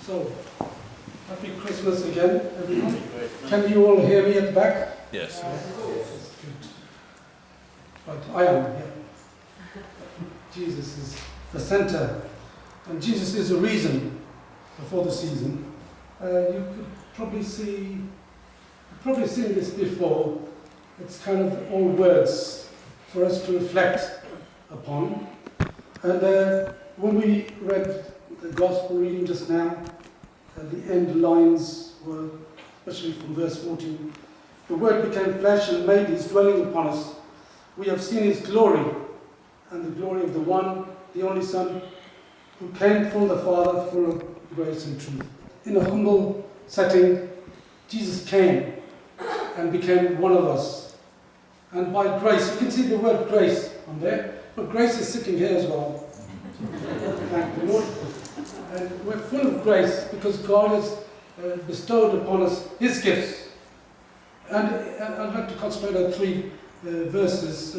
So, happy Christmas again, everyone. Can you all hear me at the back? Yes. Yes, good. But I am, yeah. Jesus is the center, and Jesus is the reason for the season. You could probably see, you've probably seen this before. It's kind of all words for us to reflect upon. And when we read the Gospel reading just now, the end lines were, especially from verse 14, the Word became flesh and made His dwelling upon us. We have seen His glory, and the glory of the one, the only Son, who came from the Father, full of grace and truth. In a humble setting, Jesus came and became one of us. And by grace, you can see the word grace on there, but grace is sitting here as well. Thank the Lord. And we're full of grace because God has bestowed upon us His gifts. And I'd like to concentrate on three verses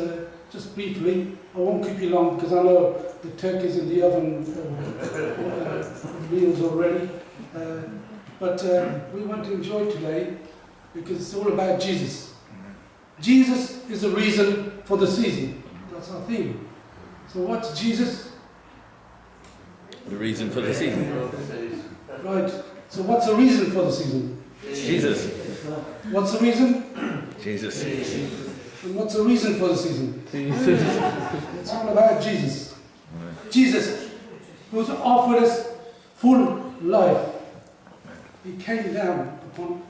just briefly. I won't keep you long because I know the turkey's in the oven, meals already. But we want to enjoy today because it's all about Jesus. Jesus is the reason for the season. That's our theme. So what's Jesus? The reason for the season. Right. So what's the reason for the season? Jesus. What's the reason? Jesus. And what's the reason for the season? It's all about Jesus. Jesus, who's offered us full life. He came down upon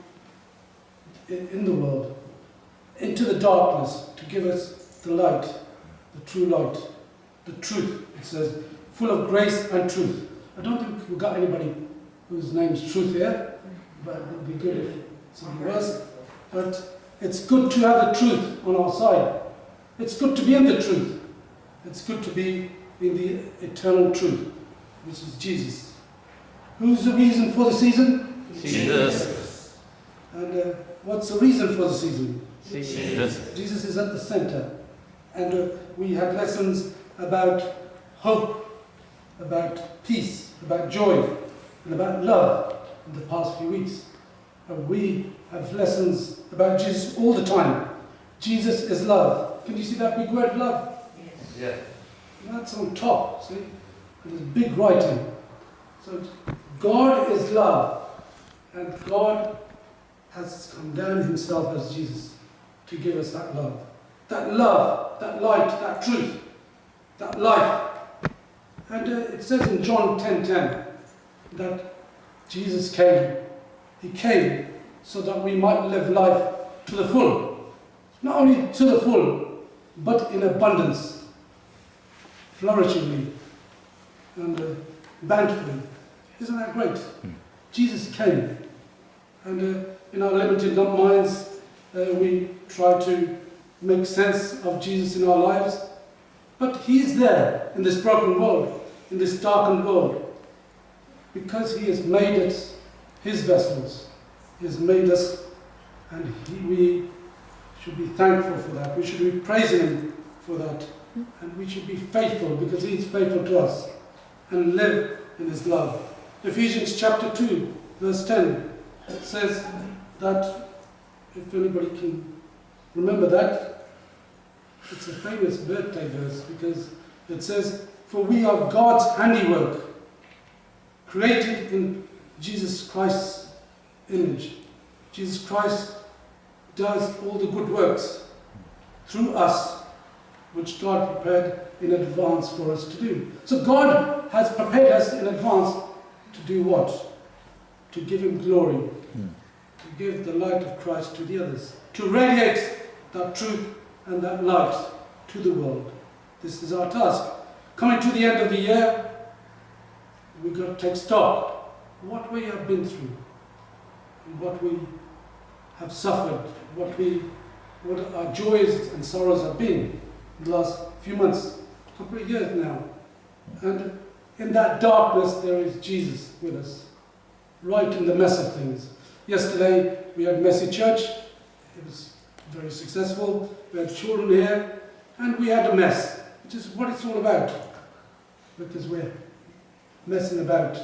in the world, into the darkness, to give us the light, the true light, the truth. It says, full of grace and truth. I don't think we've got anybody whose name's Truth here, but it would be good if somebody was. But it's good to have the truth on our side. It's good to be in the truth. It's good to be in the eternal truth, which is Jesus. Who's the reason for the season? Jesus. And what's the reason for the season? Jesus. Jesus is at the center. And we had lessons about hope, about peace, about joy, and about love in the past few weeks. And we have lessons about Jesus all the time. Jesus is love. Can you see that big word, love? Yes. Yeah. That's on top, see? There's big writing. So God is love. And God has come down Himself as Jesus to give us that love. That love, that light, that truth, that life. And it says in John 10:10 that Jesus came. He came so that we might live life to the full. Not only to the full, but in abundance, flourishingly, and bountifully. Isn't that great? Jesus came. And in our limited minds, we try to make sense of Jesus in our lives. But He is there in this broken world, in this darkened world, because He has made us His vessels. He has made us, and we should be thankful for that. We should be praising Him for that. And we should be faithful because He is faithful to us, and live in His love. Ephesians chapter 2, verse 10, it says that, if anybody can remember that, it's a famous birthday verse because it says, for we are God's handiwork, created in Jesus Christ's image. Jesus Christ does all the good works through us, which God prepared in advance for us to do. So God has prepared us in advance to do what? To give Him glory, to give the light of Christ to the others, to radiate that truth and that light to the world. This is our task. Coming to the end of the year, we've got to take stock of what we have been through, and what we have suffered, what our joys and sorrows have been in the last few months, a couple of years now. And in that darkness, there is Jesus with us, right in the mess of things. Yesterday, we had Messy Church. It was very successful. We had children here, and we had a mess, which is what it's all about. Because we're messing about,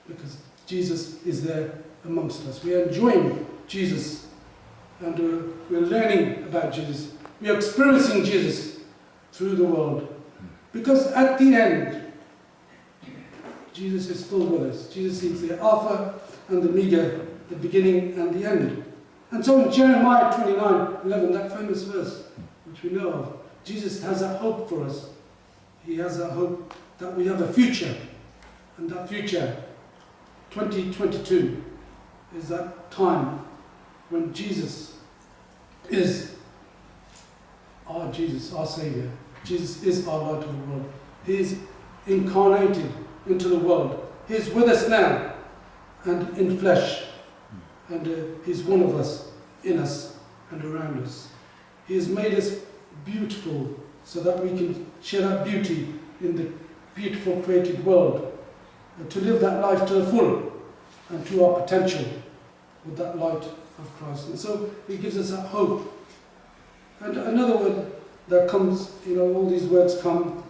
because Jesus is there amongst us. We are enjoying Jesus, and we're learning about Jesus. We are experiencing Jesus through the world. Because at the end, Jesus is still with us. Jesus is the Alpha and the Omega, the beginning and the end. And so in Jeremiah 29:11, that famous verse, which we know of, Jesus has a hope for us. He has a hope that we have a future. And that future, 2022, is that time when Jesus is our Jesus, our Saviour. Jesus is our Lord to the world. He is incarnated into the world. He is with us now and in flesh. And He's one of us, in us and around us. He has made us beautiful so that we can share that beauty in the beautiful created world. To live that life to the full and to our potential with that light of Christ. And so He gives us that hope. And another word that comes, all these words come: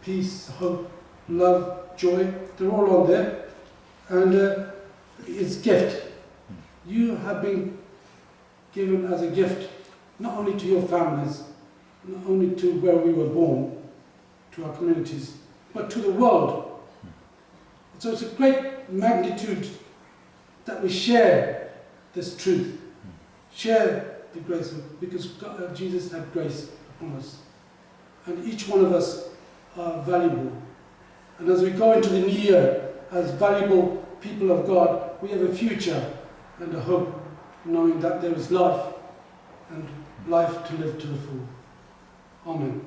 peace, hope, love, joy. They're all on there. And it's gift. You have been given as a gift, not only to your families, not only to where we were born, to our communities, but to the world. So it's a great magnitude that we share this truth, share the grace, because Jesus had grace upon us. And each one of us are valuable. And as we go into the new year as valuable people of God, we have a future and a hope, knowing that there is life and life to live to the full. Amen.